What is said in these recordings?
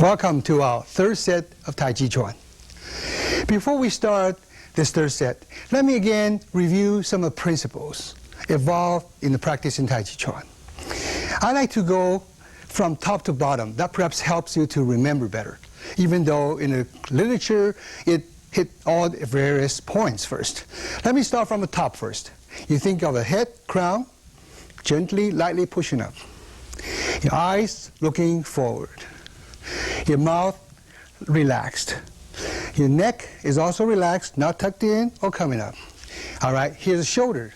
Welcome to our third set of TaiChi3. Before we start this third set, let me again review some of the principles involved in the practice in TaiChi3. I like to go from top to bottom. That perhaps helps you to remember better, even though in the literature it hit all the various points first. Let me start from the top first. You think of a head, crown, gently, lightly pushing up. Your eyes looking forward. Your mouth relaxed. Your neck is also relaxed, not tucked in or coming up. All right, here's the shoulder.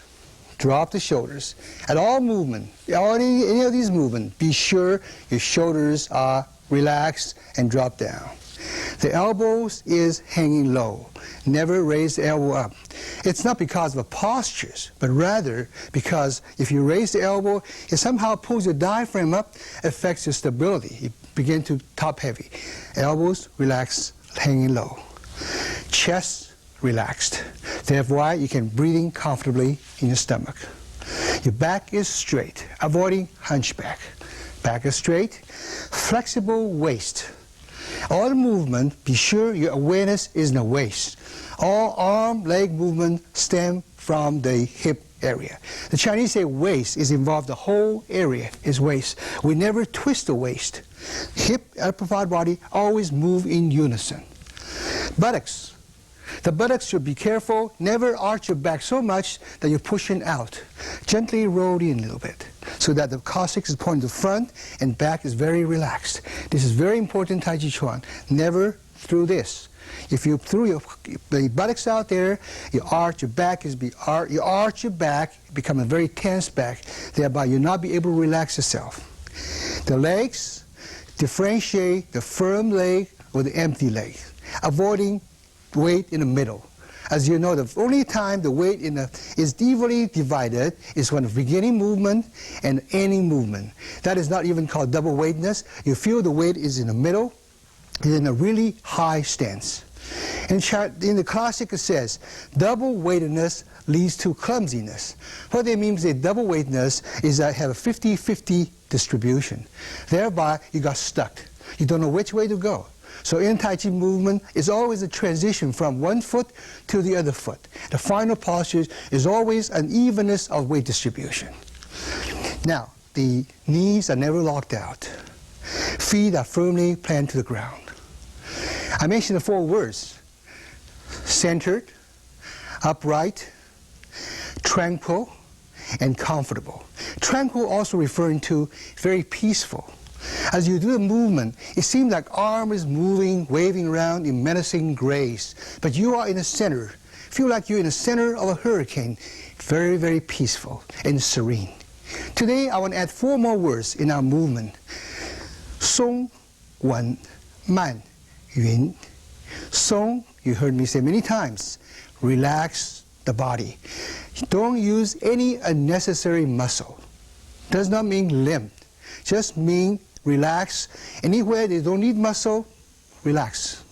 Drop the shoulders. At all movement, any of these movements, be sure your shoulders are relaxed and drop down. The elbows is hanging low. Never raise the elbow up. It's not because of the postures, but rather because if you raise the elbow, it somehow pulls your diaphragm up, affects your stability. You begin to top heavy. Elbows relaxed, hanging low. Chest relaxed. Therefore, you can breathe comfortably in your stomach. Your back is straight, avoiding hunchback. Back is straight. Flexible waist. All the movement, be sure your awareness is in the waist. All arm, leg movement stem from the hip area. The Chinese say waist is involved, the whole area is waist. We never twist the waist. Hip, upper part body always move in unison. Buttocks. The buttocks should be careful. Never arch your back so much that you're pushing out. Gently roll in a little bit so that the coccyx is pointing to front and back is very relaxed. This is very important in TaiChi3. Never through this. If you threw the buttocks out there, you arch your back, you arch your back, become a very tense back. Thereby you'll not be able to relax yourself. The legs, differentiate the firm leg with the empty leg, avoiding weight in the middle. As you know, the only time the weight is evenly divided is when the beginning movement and ending movement. That is not even called double weightedness. You feel the weight is in the middle, is in a really high stance. In the classic it says, double weightedness leads to clumsiness. What they mean by double weightedness is that I have a 50-50 distribution. Thereby, you got stuck. You don't know which way to go. So in Tai Chi movement, it's always a transition from one foot to the other foot. The final posture is always an evenness of weight distribution. Now, the knees are never locked out. Feet are firmly planted to the ground. I mentioned the 4 words: centered, upright, tranquil, and comfortable. Tranquil also referring to very peaceful. As you do the movement, it seems like arm is moving, waving around in menacing grace. But you are in the center. Feel like you're in the center of a hurricane. Very, very peaceful and serene. Today, I want to add 4 more words in our movement. Song, wen, man, yun. Song, you heard me say many times, relax the body. Don't use any unnecessary muscle. Does not mean limp. Just mean relax. Anywhere they don't need muscle, relax.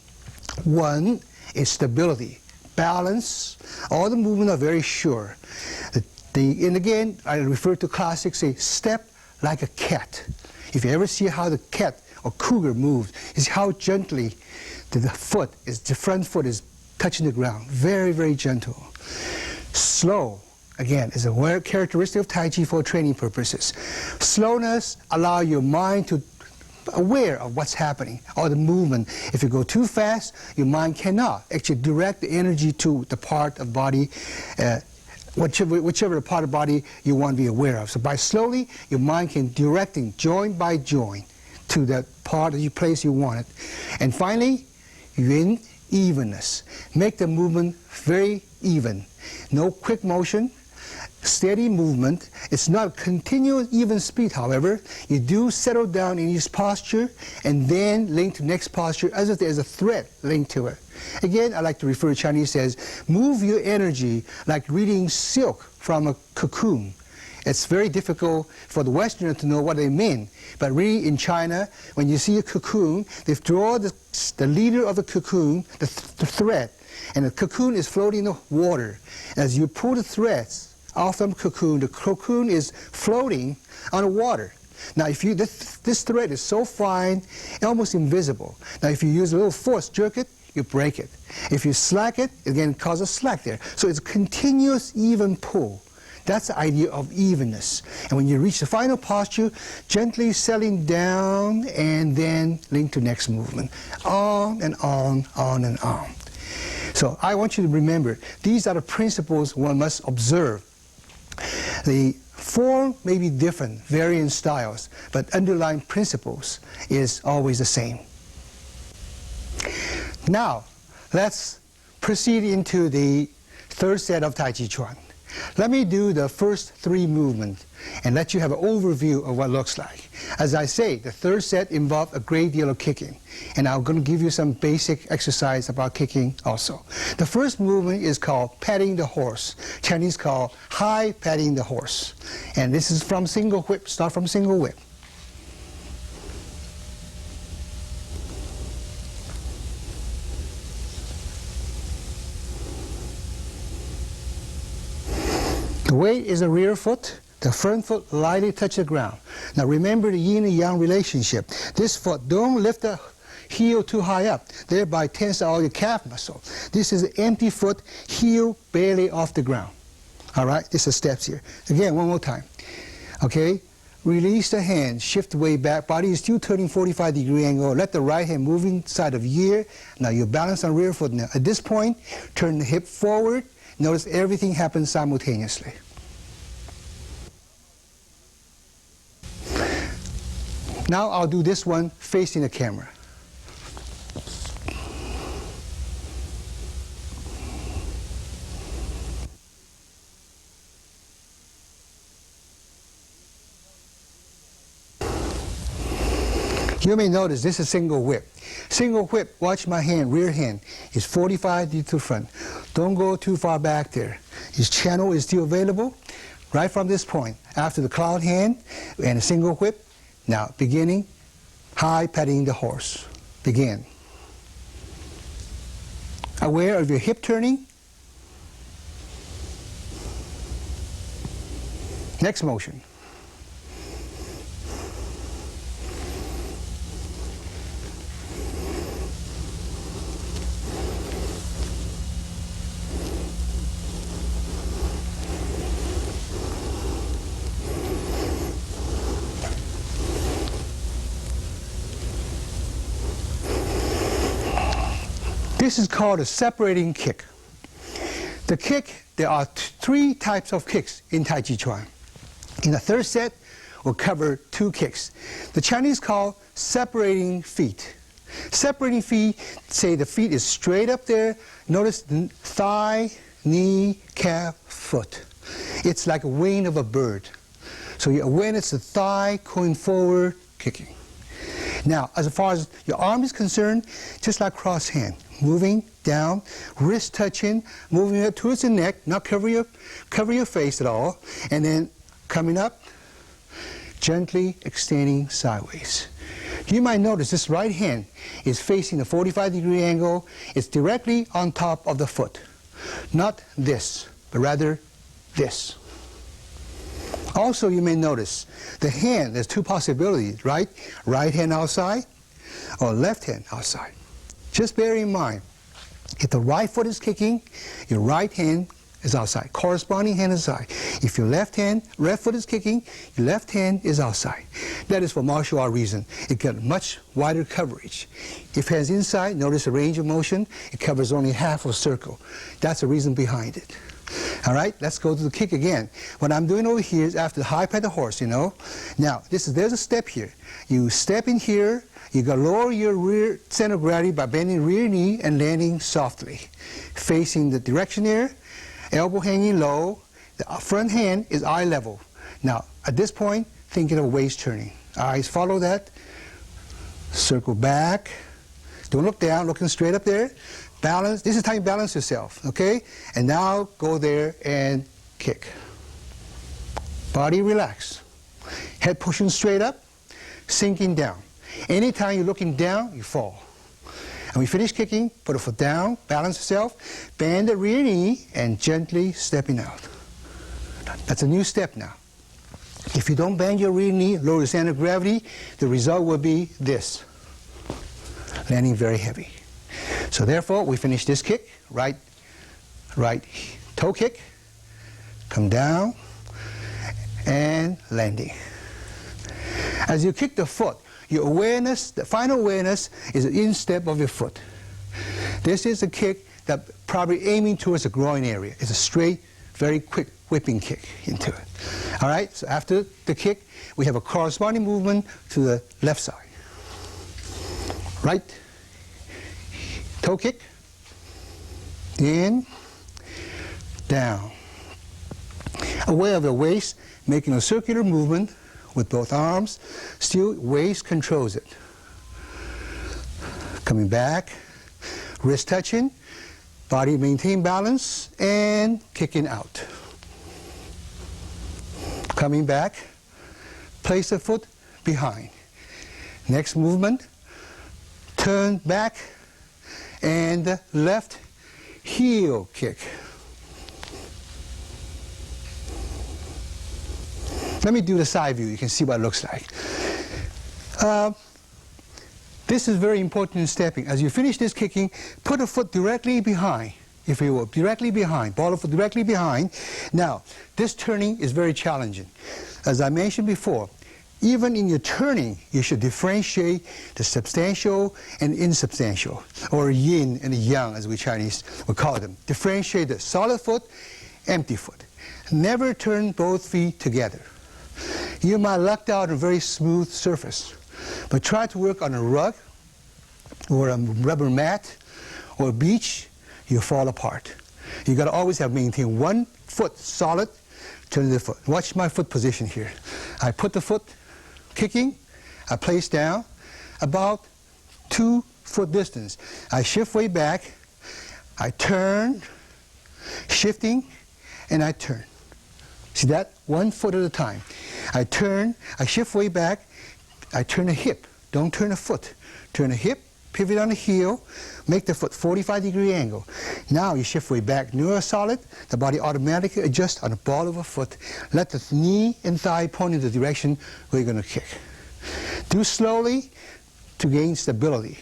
One is stability, balance. All the movements are very sure. And again, I refer to classics, say step like a cat. If you ever see how the cat or cougar moves, it's how gently the front foot is touching the ground. Very, very gentle. Slow. Again, is a characteristic of Tai Chi for training purposes. Slowness allows your mind to be aware of what's happening, or the movement. If you go too fast, your mind cannot actually direct the energy to the part of body, whichever part of body you want to be aware of. So by slowly, your mind can directing joint by joint to the part of your place you want it. And finally, yun, evenness. Make the movement very even. No quick motion. Steady movement. It's not continuous even speed, however. You do settle down in each posture and then link to next posture as if there's a thread linked to it. Again, I like to refer to Chinese as move your energy like reading silk from a cocoon. It's very difficult for the Westerner to know what they mean. But really in China, when you see a cocoon, they draw the leader of the cocoon, the thread, and the cocoon is floating in the water. As you pull the threads off the cocoon is floating on the water. Now if you, this thread is so fine, almost invisible. Now if you use a little force, jerk it, you break it. If you slack it, again causes slack there. So it's a continuous even pull. That's the idea of evenness. And when you reach the final posture, gently settling down and then link to next movement. On and on and on. So I want you to remember, these are the principles one must observe. The form may be different, varying styles, but underlying principles is always the same. Now, let's proceed into the third set of Tai Chi Chuan. Let me do the first three movements and let you have an overview of what it looks like. As I say, the third set involves a great deal of kicking, and I'm going to give you some basic exercise about kicking also. The first movement is called patting the horse. Chinese call high patting the horse. And this is from single whip, start from single whip. The weight is the rear foot. The front foot lightly touch the ground. Now remember the yin and yang relationship. This foot, don't lift the heel too high up, thereby tense all your calf muscle. This is an empty foot, heel barely off the ground. All right, this is steps here. Again, one more time. Okay, release the hand, shift the weight back. Body is still turning 45-degree angle. Let the right hand move inside of ear. Now you balance on rear foot now. At this point, turn the hip forward. Notice everything happens simultaneously. Now I'll do this one facing the camera. You may notice this is single whip. Single whip, watch my hand, rear hand, is 45 degrees to front. Don't go too far back there. His channel is still available right from this point. After the cloud hand and a single whip, now beginning, high patting the horse. Begin. Aware of your hip turning. Next motion. This is called a separating kick. The kick, there are three types of kicks in Tai Chi Chuan. In the third set, we'll cover two kicks. The Chinese call separating feet. Separating feet, say the feet is straight up there. Notice the thigh, knee, calf, foot. It's like a wing of a bird. So your awareness of the thigh going forward, kicking. Now, as far as your arm is concerned, just like cross hand, moving down, wrist touching, moving up towards the neck, not cover your face at all, and then coming up, gently extending sideways. You might notice this right hand is facing a 45-degree angle. It's directly on top of the foot. Not this, but rather this. Also, you may notice the hand, there's two possibilities, right? Right hand outside or left hand outside. Just bear in mind, if the right foot is kicking, your right hand is outside, corresponding hand is outside. If your left foot is kicking, your left hand is outside. That is for martial art reason. It got much wider coverage. If hand's inside, notice the range of motion, it covers only half of a circle. That's the reason behind it. All right, let's go to the kick again. What I'm doing over here is after the high pat the horse, you know. Now, there's a step here. You step in here, you gotta lower your rear center of gravity by bending rear knee and landing softly. Facing the direction there, elbow hanging low, the front hand is eye level. Now, at this point, thinking of waist turning. Eyes follow that, circle back, don't look down, looking straight up there. Balance, this is how you balance yourself, okay? And now go there and kick. Body relax. Head pushing straight up, sinking down. Anytime you're looking down, you fall. And we finish kicking, put a foot down, balance yourself, bend the rear knee, and gently stepping out. That's a new step now. If you don't bend your rear knee, lower the center of gravity, the result will be this, landing very heavy. So therefore, we finish this kick, right toe kick, come down, and landing. As you kick the foot, your awareness, the final awareness, is the instep of your foot. This is a kick that probably aiming towards the groin area. It's a straight, very quick whipping kick into it. All right, so after the kick, we have a corresponding movement to the left side. Right toe kick, in, down. Aware of the waist, making a circular movement with both arms. Still, waist controls it. Coming back, wrist touching, body maintain balance, and kicking out. Coming back, place the foot behind. Next movement, turn back, and left heel kick. Let me do the side view. You can see what it looks like. This is very important in stepping. As you finish this kicking, put a foot directly behind, if you will, directly behind, ball of foot directly behind. Now, this turning is very challenging. As I mentioned before, even in your turning, you should differentiate the substantial and insubstantial, or yin and yang, as we Chinese would call them. Differentiate the solid foot, empty foot. Never turn both feet together. You might luck out on a very smooth surface, but try to work on a rug or a rubber mat or a beach, you fall apart. You got to always have maintain one foot solid, turn the foot. Watch my foot position here. I put the foot kicking, I place down about 2 foot distance. I shift way back, I turn, shifting, and I turn. See that? 1 foot at a time. I turn, I shift way back, I turn a hip. Don't turn a foot. Turn a hip, pivot on the heel, make the foot 45-degree angle. Now you shift way back, newer solid, the body automatically adjusts on the ball of a foot. Let the knee and thigh point in the direction where you're going to kick. Do slowly to gain stability.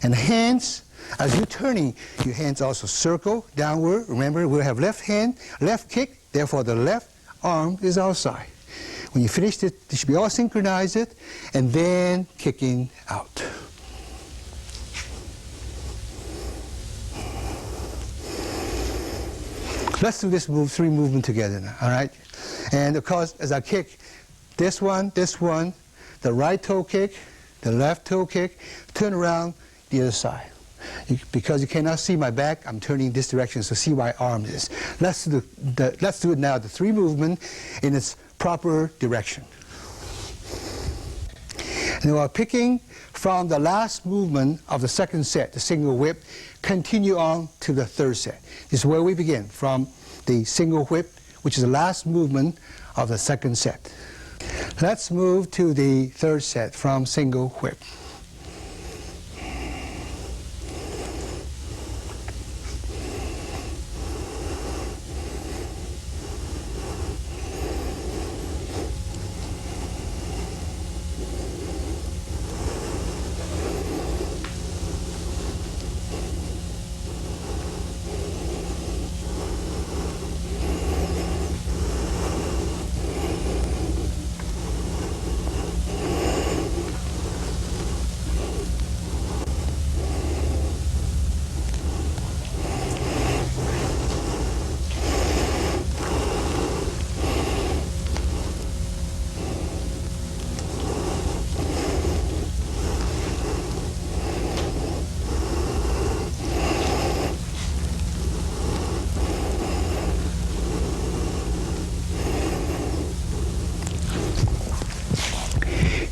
And hands, as you're turning, your hands also circle downward. Remember, we'll have left hand, left kick, therefore the left arm is outside. When you finish it, you should be all synchronized it, and then kicking out. Let's do this move, 3 movements together now, all right? And of course, as I kick, this one, the right toe kick, the left toe kick, turn around the other side. Because you cannot see my back, I'm turning this direction, so see my arm is. Let's do it now, the 3 movement in its proper direction. And while picking from the last movement of the second set, the single whip, continue on to the third set. This is where we begin, from the single whip, which is the last movement of the second set. Let's move to the third set from single whip.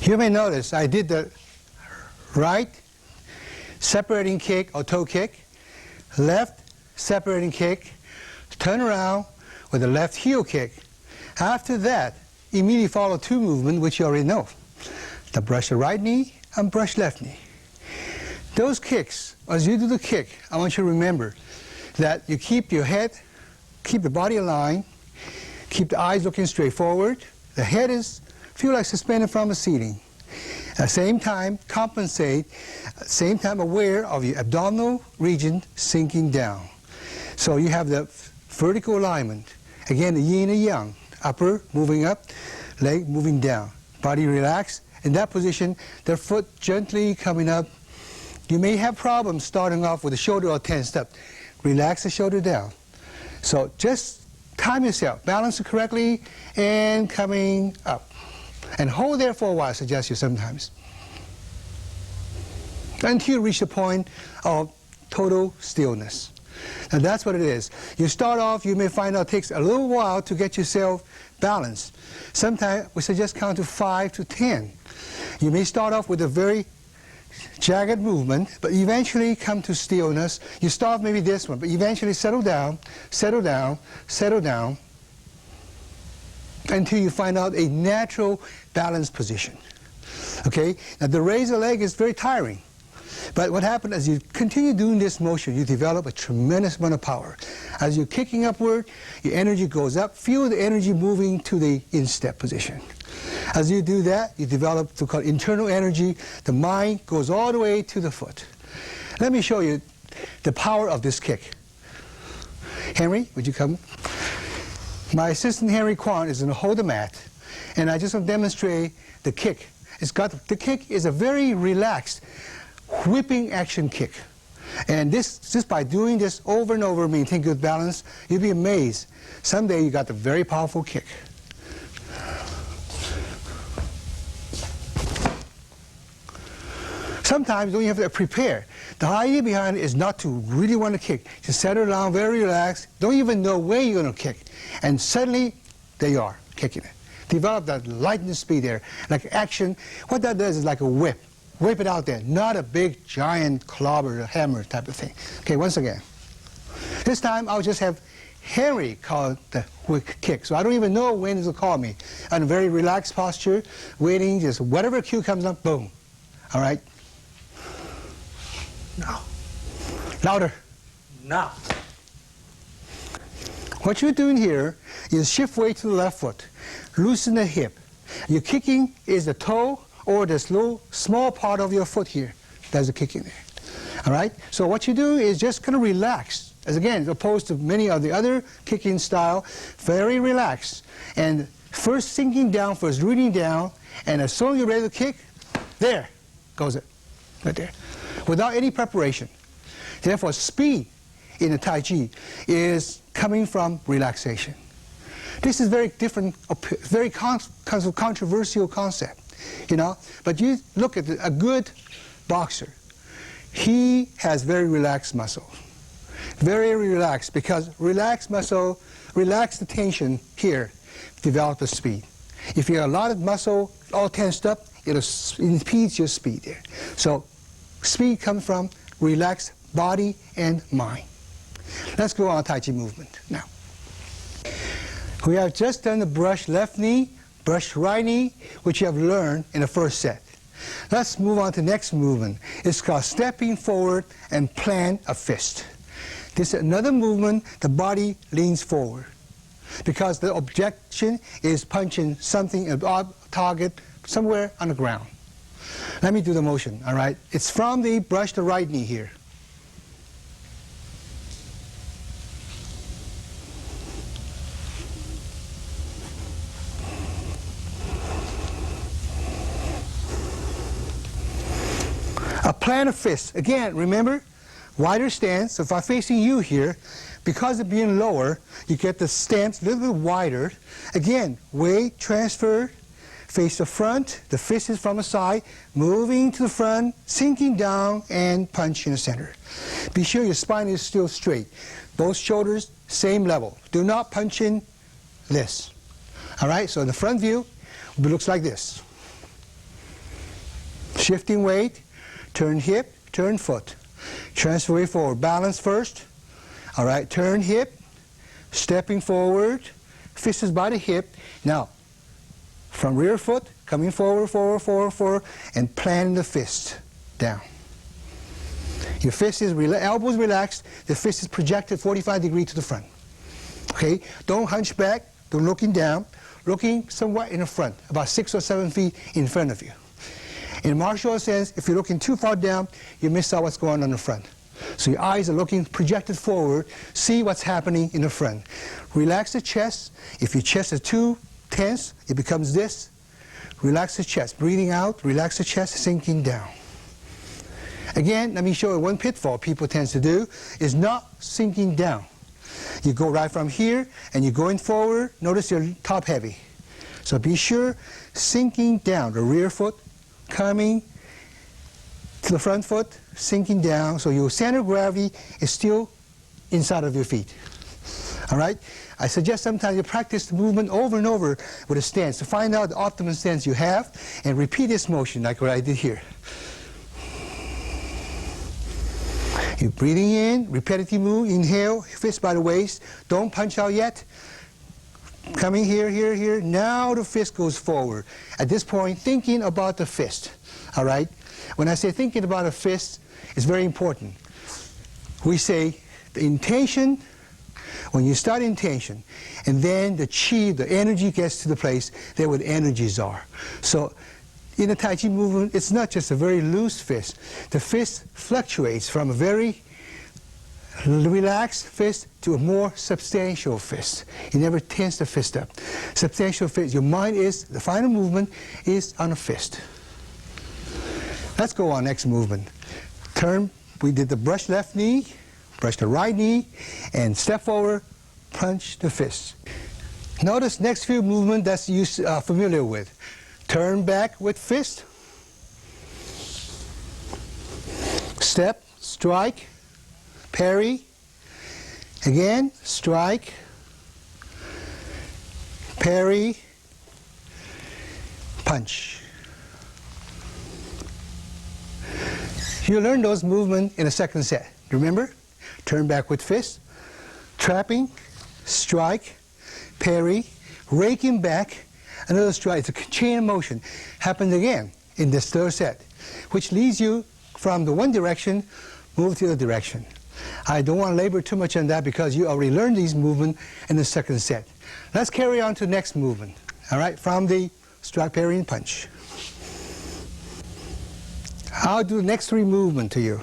You may notice I did the right separating kick or toe kick, left separating kick, turn around with the left heel kick. After that, immediately follow 2 movements which you already know. The brush the right knee and brush left knee. Those kicks, as you do the kick, I want you to remember that you keep your head, keep the body aligned, keep the eyes looking straight forward, the head feel like suspended from the ceiling. At the same time, compensate, at the same time aware of your abdominal region sinking down. So you have the vertical alignment. Again, the yin and yang, upper moving up, leg moving down. Body relaxed. In that position, the foot gently coming up. You may have problems starting off with the shoulder all tensed up. Relax the shoulder down. So just time yourself, balance it correctly, and coming up. And hold there for a while, I suggest you sometimes. Until you reach the point of total stillness. Now that's what it is. You start off, you may find out it takes a little while to get yourself balanced. Sometimes we suggest count to 5 to 10. You may start off with a very jagged movement, but eventually come to stillness. You start maybe this one, but eventually settle down, settle down, settle down, until you find out a natural balanced position. Okay? Now the raise the leg is very tiring. But what happens as you continue doing this motion, you develop a tremendous amount of power. As you're kicking upward, your energy goes up. Feel the energy moving to the instep position. As you do that, you develop what's called internal energy. The mind goes all the way to the foot. Let me show you the power of this kick. Henry, would you come? My assistant Henry Kwan is going to hold the mat, and I just want to demonstrate the kick. The kick is a very relaxed, whipping action kick. And this, just by doing this over and over, maintain good balance, you'll be amazed. Someday you got a very powerful kick. Sometimes you don't have to prepare. The idea behind it is not to really want to kick. Just settle down, very relaxed, don't even know where you're going to kick. And suddenly, there you are, kicking it. Develop that lightning speed there, like action. What that does is like a whip. Whip it out there, not a big, giant clobber, hammer type of thing. Okay, once again. This time, I'll just have Henry call the kick. So I don't even know when he'll call me. On a very relaxed posture, waiting, just whatever cue comes up, boom. All right? Now. Louder. Now. What you're doing here is shift weight to the left foot. Loosen the hip. Your kicking is the toe or this little small part of your foot here. There's a kicking there. All right? So what you do is just kind of relax. As again, as opposed to many of the other kicking style, very relaxed. And first sinking down, first rooting down, and as soon as you're ready to kick, there goes it. Right there. Without any preparation. Therefore, speed in the Tai Chi is coming from relaxation. This is very different, very controversial concept, you know. But you look at a good boxer. He has very relaxed muscle. Very relaxed, because relaxed muscle, relax the tension here, develop the speed. If you have a lot of muscle all tensed up, it impedes your speed there. So speed comes from relaxed body and mind. Let's go on Tai Chi movement now. We have just done the brush left knee, brush right knee, which you have learned in the first set. Let's move on to the next movement. It's called stepping forward and plant a fist. This is another movement, the body leans forward. Because the objection is punching something, a target, somewhere on the ground. Let me do the motion, all right? It's from the brush the right knee here. A plant of fist. Again, remember, wider stance. So if I'm facing you here, because of being lower, you get the stance a little bit wider. Again, weight transfer, face the front, the fist is from the side, moving to the front, sinking down, and punch in the center. Be sure your spine is still straight. Both shoulders, same level. Do not punch in this. All right, so in the front view, it looks like this. Shifting weight, turn hip, turn foot. Transfer weight forward. Balance first. All right, turn hip, stepping forward, fist is by the hip. Now, from rear foot, coming forward, forward, forward, forward, and planting the fist down. Your fist is, elbows relaxed, the fist is projected 45 degrees to the front. Okay, don't hunch back, don't looking down, looking somewhat in the front, about 6 or 7 feet in front of you. In martial arts sense, if you're looking too far down, you miss out what's going on in the front. So your eyes are looking projected forward, see what's happening in the front. Relax the chest. If your chest is too tense, it becomes this. Relax the chest. Breathing out, relax the chest, sinking down. Again, let me show you one pitfall people tend to do, is not sinking down. You go right from here, and you're going forward. Notice you're top heavy. So be sure, sinking down, the rear foot coming to the front foot, sinking down, so your center of gravity is still inside of your feet. All right? I suggest sometimes you practice the movement over and over with a stance to find out the optimum stance you have, and repeat this motion like what I did here. You're breathing in, repetitive move, inhale, fist by the waist, don't punch out yet. Coming here, here, here, now the fist goes forward. At this point, thinking about the fist, all right? When I say thinking about a fist, it's very important. We say the intention, when you start intention, and then the chi, the energy gets to the place there where the energies are. So in the Tai Chi movement, it's not just a very loose fist. The fist fluctuates from a very relaxed fist to a more substantial fist. You never tense the fist up. Substantial fist, your mind is, the final movement is on a fist. Let's go on next movement. Turn, we did the brush left knee, brush the right knee, and step forward, punch the fist. Notice next few movements that you're familiar with. Turn back with fist, step, strike, parry, again, strike, parry, punch. You learn those movements in the second set. Remember? Turn back with fist, trapping, strike, parry, raking back, another strike. It's a chain of motion. Happens again in this third set, which leads you from the one direction, move to the other direction. I don't want to labor too much on that because you already learned these movements in the second set. Let's carry on to the next movement, all right, from the strike, parry, and punch. I'll do the next three movements to you.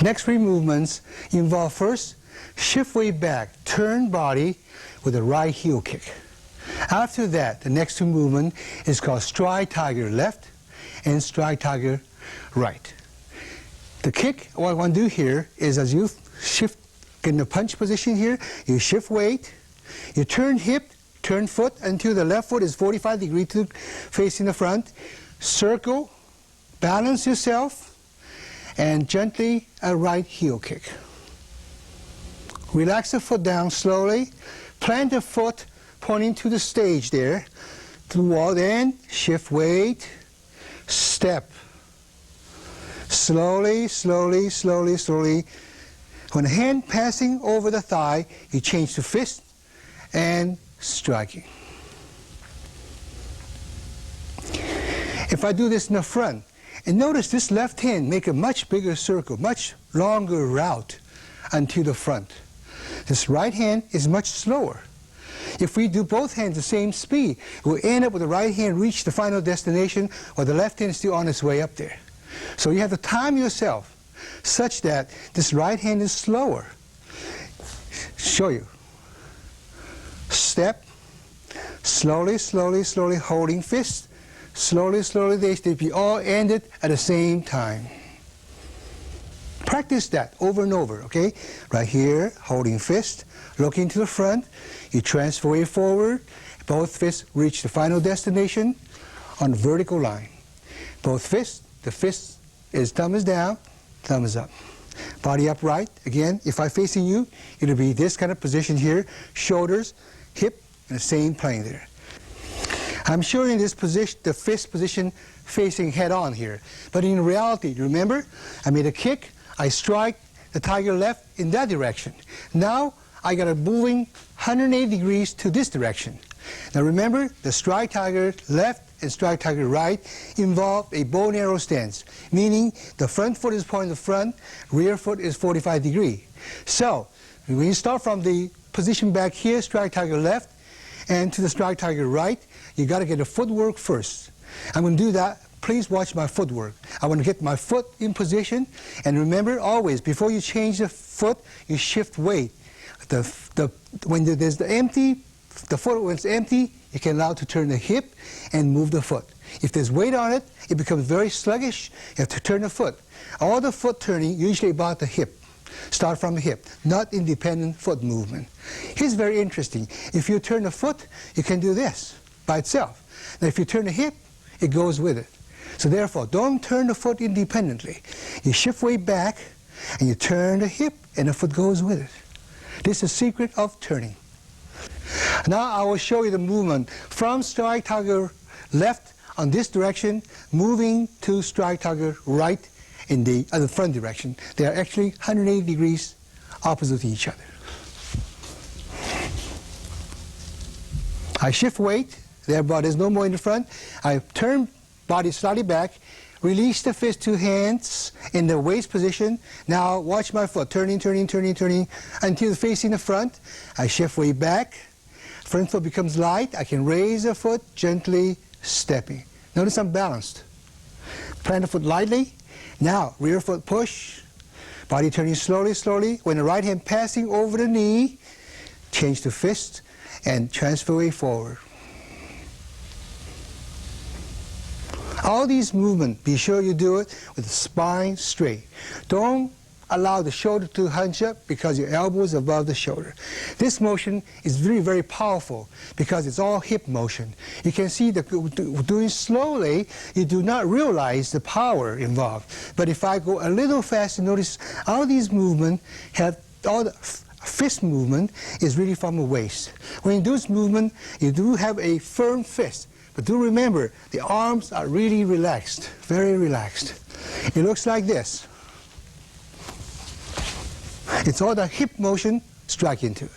Next three movements involve first, shift weight back, turn body with a right heel kick. After that, the next two movements is called strike tiger left and strike tiger right. The kick, what I want to do here is as you shift in the punch position here, you shift weight, you turn hip, turn foot until the left foot is 45 degrees to facing the front, circle, balance yourself, and gently a right heel kick. Relax the foot down slowly. Plant the foot pointing to the stage there, to the wall. Then shift weight, step. Slowly, slowly, slowly, slowly. When the hand passing over the thigh, you change to fist and striking. If I do this in the front, and notice this left hand make a much bigger circle, much longer route until the front. This right hand is much slower. If we do both hands the same speed, we'll end up with the right hand reach the final destination while the left hand is still on its way up there. So you have to time yourself such that this right hand is slower. Show you. Step, slowly, slowly, slowly, holding fist. Slowly, slowly, they be all ended at the same time. Practice that over and over, okay? Right here, holding fist, looking to the front, you transfer it forward, both fists reach the final destination on the vertical line. Both fists, the fist is thumb is down, thumb is up. Body upright, again, if I'm facing you, it'll be this kind of position here, shoulders, hip in the same plane there. I'm showing this position, the fist position facing head on here. But in reality, remember, I made a kick, I strike the tiger left in that direction. Now I got a moving 180 degrees to this direction. Now remember, the strike tiger left and strike tiger right involve a bow and arrow stance, meaning the front foot is pointing to the front, rear foot is 45 degrees. So when you start from the position back here, strike tiger left, and to the strike tiger right, you got to get the footwork first. I'm going to do that. Please watch my footwork. I want to get my foot in position, and remember always, before you change the foot, you shift weight. When there's the foot when it's empty, you can allow to turn the hip and move the foot. If there's weight on it, it becomes very sluggish. You have to turn the foot. All the foot turning usually about the hip. Start from the hip, not independent foot movement. Here's very interesting. If you turn the foot, you can do this by itself. Now if you turn the hip, it goes with it. So therefore, don't turn the foot independently. You shift weight back, and you turn the hip, and the foot goes with it. This is the secret of turning. Now I will show you the movement from strike tiger left on this direction, moving to strike tiger right in the front direction. They are actually 180 degrees opposite to each other. I shift weight, there's no more in the front. I turn body slightly back, release the fist, two hands in the waist position. Now watch my foot, turning, turning, turning, turning until facing the front. I shift weight back. Front foot becomes light. I can raise the foot, gently stepping. Notice I'm balanced. Plant the foot lightly. Now, rear foot push. Body turning slowly, slowly. When the right hand passing over the knee, change to fist and transfer weight forward. All these movements, be sure you do it with the spine straight. Don't allow the shoulder to hunch up because your elbow is above the shoulder. This motion is very, very powerful because it's all hip motion. You can see that doing slowly, you do not realize the power involved. But if I go a little faster, notice all these movements have, all the fist movement is really from the waist. When you do this movement, you do have a firm fist. But do remember, the arms are really relaxed, very relaxed. It looks like this. It's all the hip motion strike into it.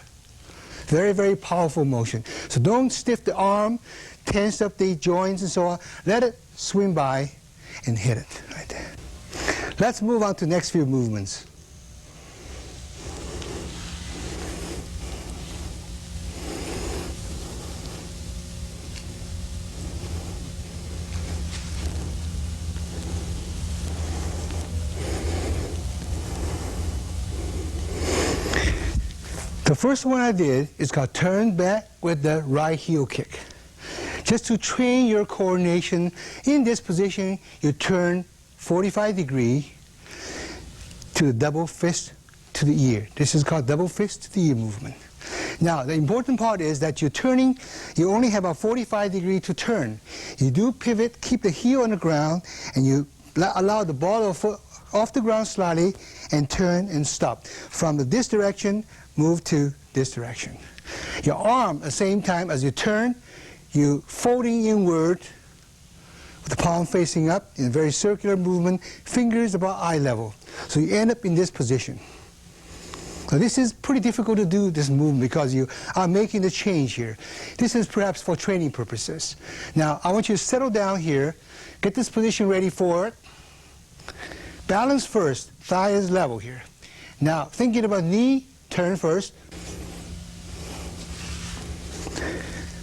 Very, very powerful motion. So don't stiff the arm, tense up the joints and so on. Let it swing by and hit it right there. Let's move on to the next few movements. The first one I did is called turn back with the right heel kick. Just to train your coordination, in this position, you turn 45 degrees to the double fist to the ear. This is called double fist to the ear movement. Now, the important part is that you're turning, you only have a 45 degree to turn. You do pivot, keep the heel on the ground, and you allow the ball of foot off the ground slightly and turn and stop. From this direction, move to this direction. Your arm, at the same time as you turn, you folding inward with the palm facing up in a very circular movement, fingers about eye level. So you end up in this position. So this is pretty difficult to do, this movement, because you are making the change here. This is perhaps for training purposes. Now, I want you to settle down here, get this position ready for it. Balance first, thigh is level here. Now, thinking about knee, turn first.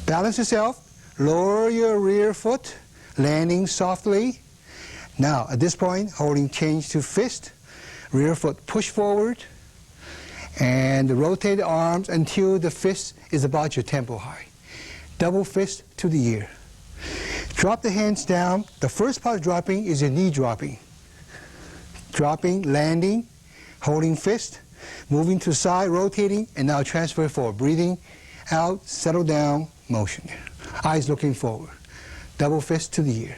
Balance yourself, lower your rear foot, landing softly. Now, at this point, holding change to fist, rear foot push forward, and rotate the arms until the fist is about your temple high. Double fist to the ear. Drop the hands down. The first part of dropping is your knee dropping. Dropping, landing, holding fist, moving to the side, rotating, and now transfer forward. Breathing out, settle down, motion. Eyes looking forward. Double fist to the ear.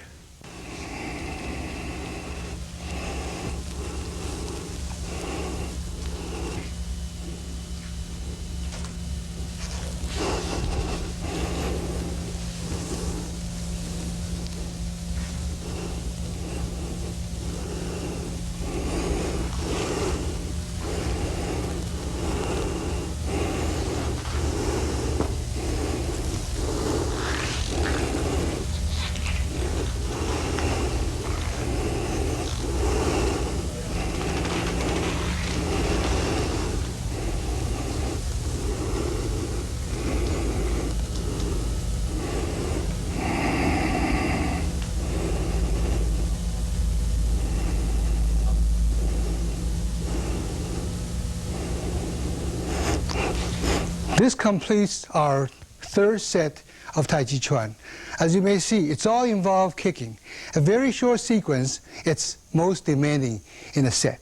This completes our third set of Tai Chi Chuan. As you may see, it's all involved kicking. A very short sequence, it's most demanding in a set.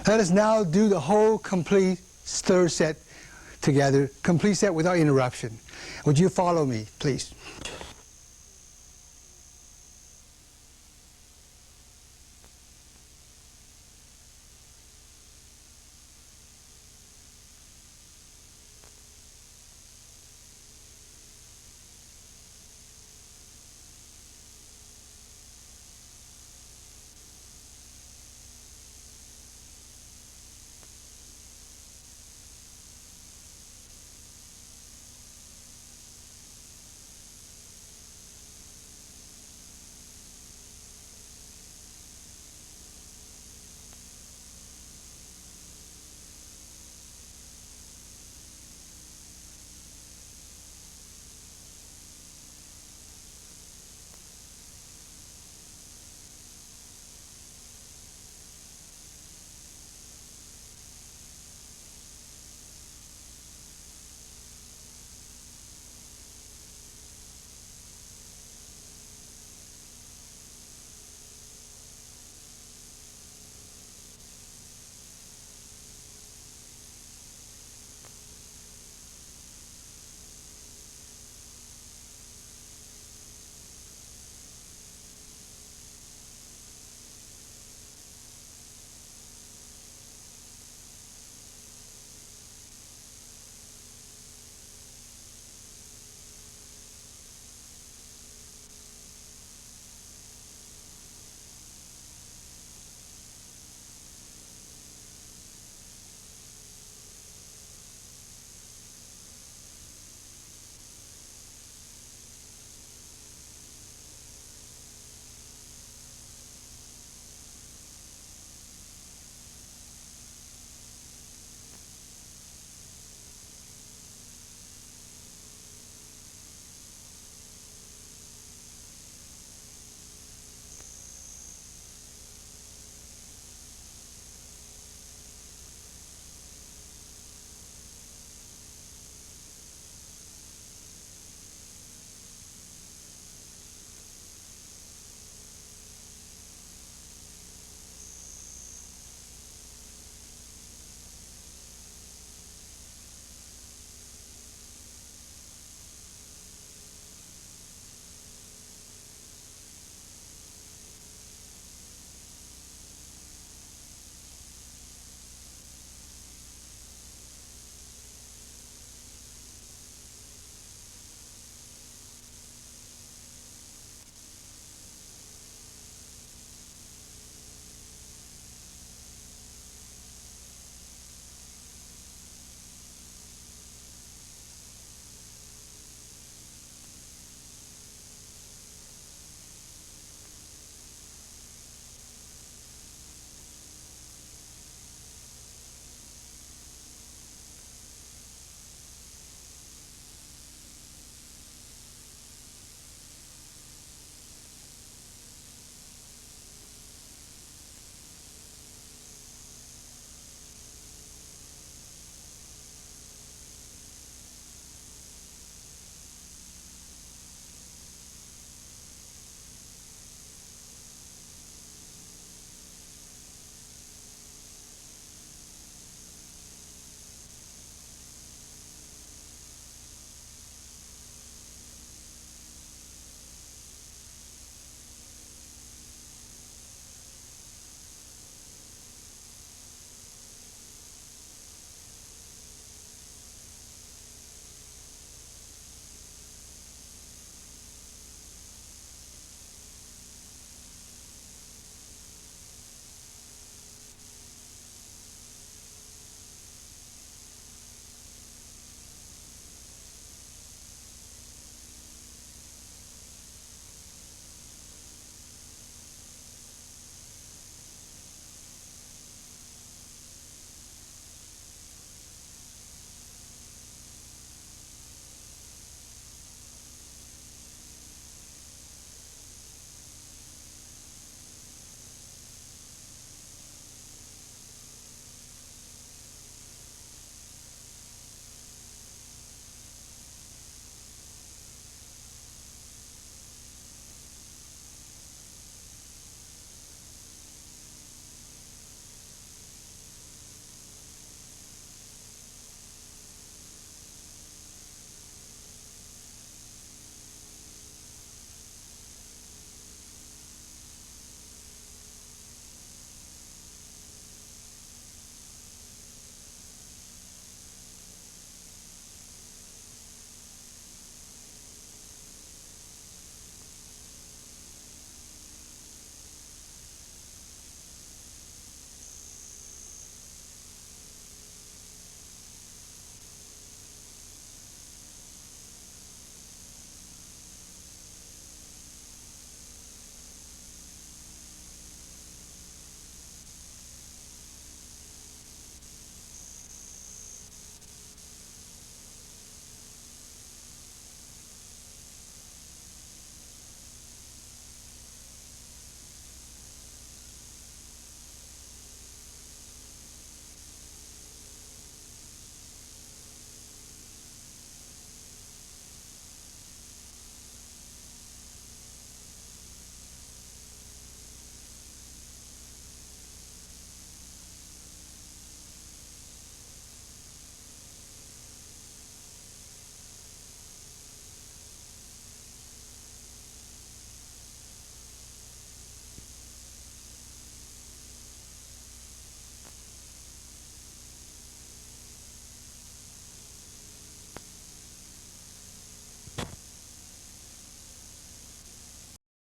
Let us now do the whole complete third set together, complete set without interruption. Would you follow me, please?